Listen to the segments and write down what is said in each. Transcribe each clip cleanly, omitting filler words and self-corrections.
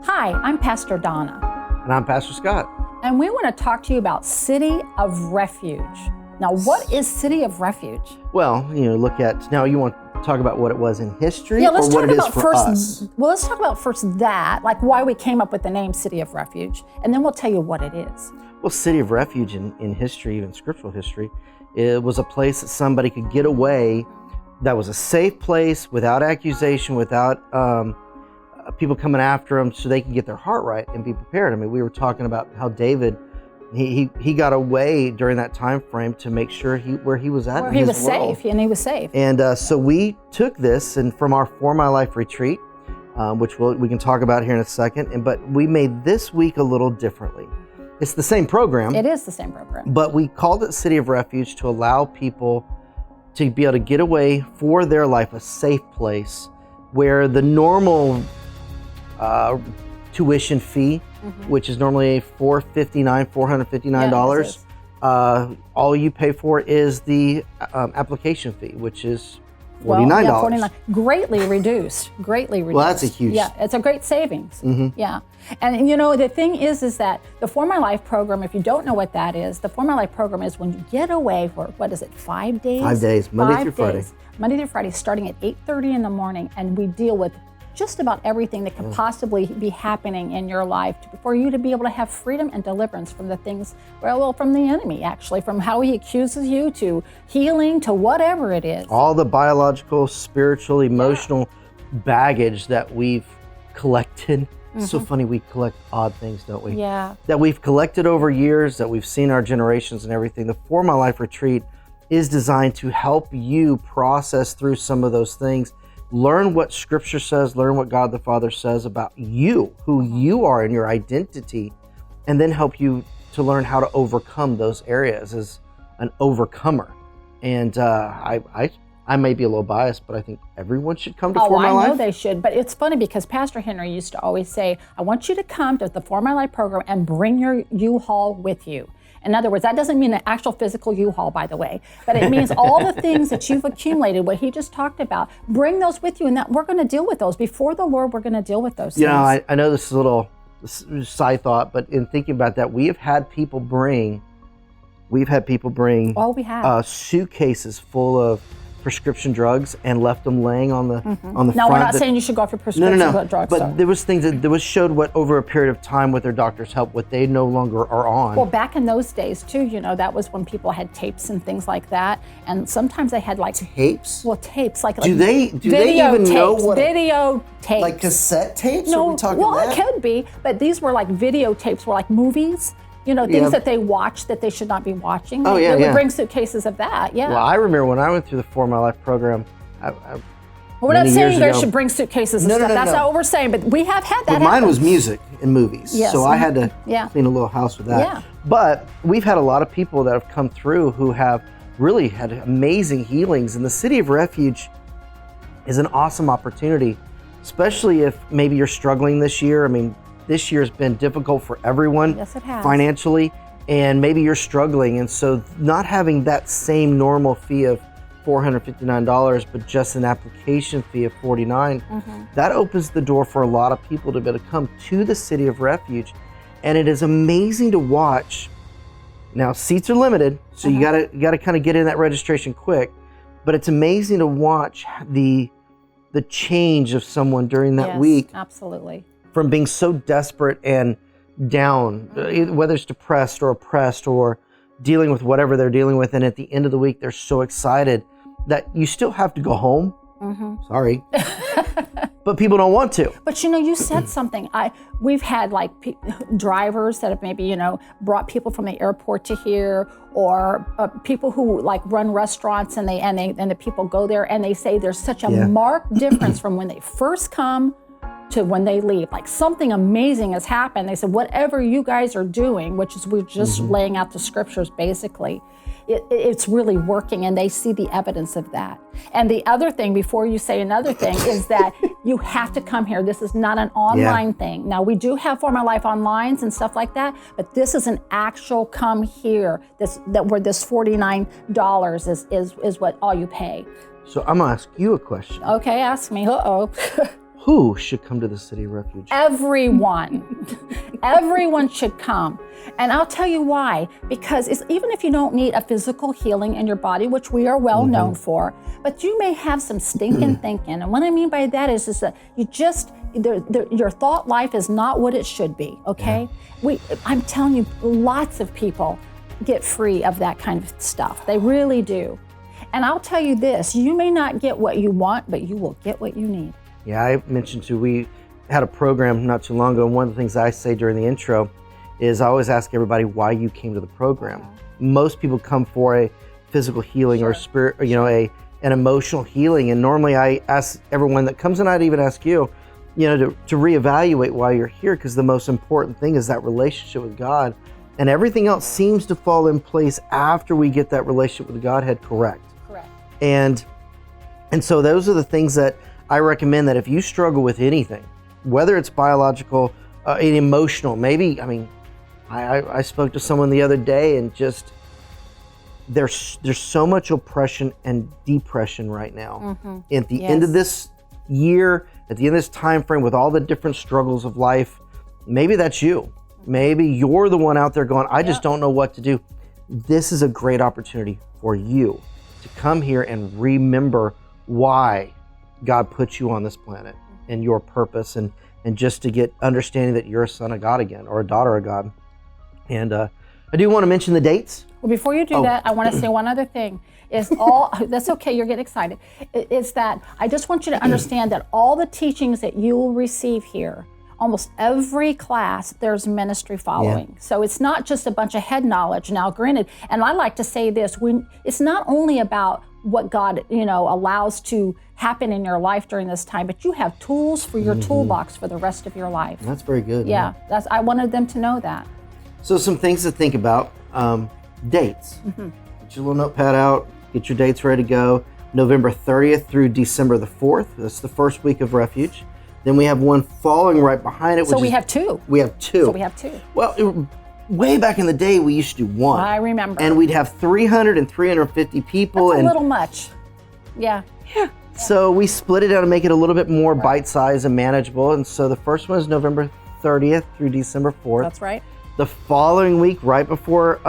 Hi, I'm Pastor Donna. And I'm Pastor Scott. And we want to talk to you about City of Refuge. Now, what is City of Refuge? Well, now you want to talk about what it was in history, Yeah, let's or what talk it is about for first. us? Well, let's talk about first that, like why we came up with the name City of Refuge, and then we'll tell you what it is. Well, City of Refuge in history, even scriptural history, it was a place that somebody could get away, that was a safe place, without accusation, without people coming after them, so they can get their heart right and be prepared. I mean, we were talking about how David, he got away during that time frame to make sure where he was at. Where in he his was world. safe, and he was safe. And so we took this, and from our For My Life retreat, which we can talk about here in a second, but we made this week a little differently. It's the same program. It is the same program. But we called it City of Refuge to allow people to be able to get away for their life, a safe place where the normal tuition fee, which is normally $459. All you pay for is the application fee, which is $49. Well, yeah, $49. Greatly reduced. Well, that's a huge. Yeah, it's a great savings. Yeah, and the thing is that the For My Life program, if you don't know what that is, the For My Life program is when you get away for, 5 days? 5 days, Monday through Friday. Monday through Friday, starting at 8:30 in the morning, and we deal with just about everything that could possibly be happening in your life for you to be able to have freedom and deliverance from the things, from the enemy, actually, from how he accuses you to healing to whatever it is. All the biological, spiritual, emotional baggage that we've collected. It's so funny, we collect odd things, don't we? Yeah. That we've collected over years, that we've seen our generations and everything. The For My Life retreat is designed to help you process through some of those things. Learn what Scripture says, learn what God the Father says about you, who you are and your identity, and then help you to learn how to overcome those areas as an overcomer. And I may be a little biased, but I think everyone should come to For My Life. I know they should, but it's funny because Pastor Henry used to always say, I want you to come to the For My Life program and bring your U-Haul with you. In other words, that doesn't mean an actual physical U-Haul, by the way, but it means all the things that you've accumulated, what he just talked about, bring those with you, and that we're going to deal with those. Before the Lord, we're going to deal with those things. I know this is a little side thought, but in thinking about that, we have had people bring suitcases full of prescription drugs and left them laying on the front. Now, we're not saying you should go off your prescription drugs. But there was things that was showed what over a period of time with their doctor's help, what they no longer are on. Well, back in those days too, that was when people had tapes and things like that, and sometimes they had tapes. Well, tapes do they even know what video tapes? Like cassette tapes? No, are we talking well, that? It could be, but these were like videotapes, were like movies. Things that they watch that they should not be watching. They would bring suitcases of that, Well, I remember when I went through the For My Life program. We're not saying they should bring suitcases and stuff. That's not what we're saying, but we have had that happen. Mine was music and movies, so I had to clean a little house with that. Yeah. But we've had a lot of people that have come through who have really had amazing healings, and the City of Refuge is an awesome opportunity, especially if maybe you're struggling this year. I mean, this year has been difficult for everyone. Yes, it has. Financially, and maybe you're struggling, and so not having that same normal fee of $459, but just an application fee of $49, that opens the door for a lot of people to be able to come to the City of Refuge. And it is amazing to watch. Now, seats are limited, so you gotta kind of get in that registration quick, but it's amazing to watch the change of someone during that week. Absolutely. From being so desperate and down, whether it's depressed or oppressed or dealing with whatever they're dealing with, and at the end of the week, they're so excited that you still have to go home. Sorry. But people don't want to. But you said something. We've had drivers that have maybe brought people from the airport to here, or people who run restaurants, and the people go there and they say there's such a marked difference from when they first come to when they leave. Like something amazing has happened. They said, whatever you guys are doing, which is we're just laying out the scriptures basically, it's really working, and they see the evidence of that. And the other thing, before you say another thing, is that you have to come here. This is not an online thing. Now, we do have For My Life Onlines and stuff like that, but this is an actual come here, where this $49 is what all you pay. So I'm gonna ask you a question. Okay, ask me. Uh-oh. Who should come to the City of Refuge? Everyone. Everyone should come. And I'll tell you why. Because even if you don't need a physical healing in your body, which we are well known for, but you may have some stinking thinking. And what I mean by that is that your thought life is not what it should be, okay? I'm telling you, lots of people get free of that kind of stuff. They really do. And I'll tell you this, you may not get what you want, but you will get what you need. Yeah, I mentioned too, we had a program not too long ago, and one of the things I say during the intro is I always ask everybody why you came to the program. Most people come for a physical healing or spirit, an emotional healing, and normally I ask everyone that comes in, I'd even ask you, to reevaluate why you're here, because the most important thing is that relationship with God, and everything else seems to fall in place after we get that relationship with Godhead correct. Correct. And so those are the things that I recommend, that if you struggle with anything, whether it's biological, emotional, maybe, I spoke to someone the other day, and just there's so much oppression and depression right now. At the end of this year, at the end of this time frame, with all the different struggles of life, maybe that's you. Maybe you're the one out there going, I just don't know what to do. This is a great opportunity for you to come here and remember why God put you on this planet and your purpose, and just to get understanding that you're a son of God again, or a daughter of God. And I do want to mention the dates. Well, before you do that, I want to say one other thing. That's okay, you're getting excited. Is that I just want you to understand that all the teachings that you will receive here, almost every class, there's ministry following. Yeah. So it's not just a bunch of head knowledge. Now, granted, and I like to say this, it's not only about what God, allows to happen in your life during this time, but you have tools for your toolbox for the rest of your life. That's very good. Yeah, I wanted them to know that. So some things to think about, dates. Get your little notepad out, get your dates ready to go. November 30th through December the 4th, that's the first week of Refuge. Then we have one following right behind it. So we have two. We have two. So we have two. Well, way back in the day, we used to do one. I remember. And we'd have 300 and 350 people. That's a little much. Yeah. Yeah. So we split it out to make it a little bit more bite-sized and manageable. And so the first one is November 30th through December 4th. That's right. The following week, right before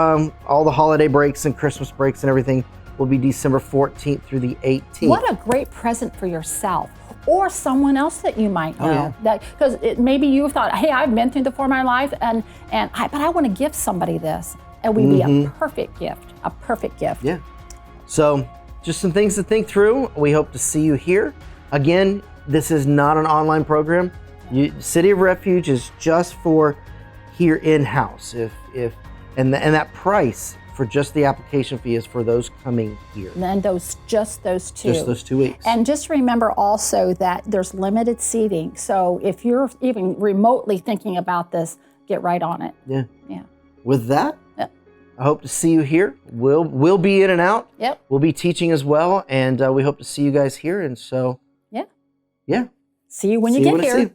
all the holiday breaks and Christmas breaks and everything, will be December 14th through the 18th. What a great present for yourself, or someone else that you might know. Because maybe you thought, hey, I've been through the For My Life, but I want to give somebody this. And we'd be a perfect gift, Yeah. So just some things to think through. We hope to see you here. Again, this is not an online program. City of Refuge is just for here in-house. And that price for just the application fee is for those coming here. And just those two. Just those 2 weeks. And just remember also that there's limited seating. So if you're even remotely thinking about this, get right on it. Yeah. Yeah. With that, I hope to see you here. We'll be in and out. Yep. We'll be teaching as well, and we hope to see you guys here. And so, yeah. See you when you get here.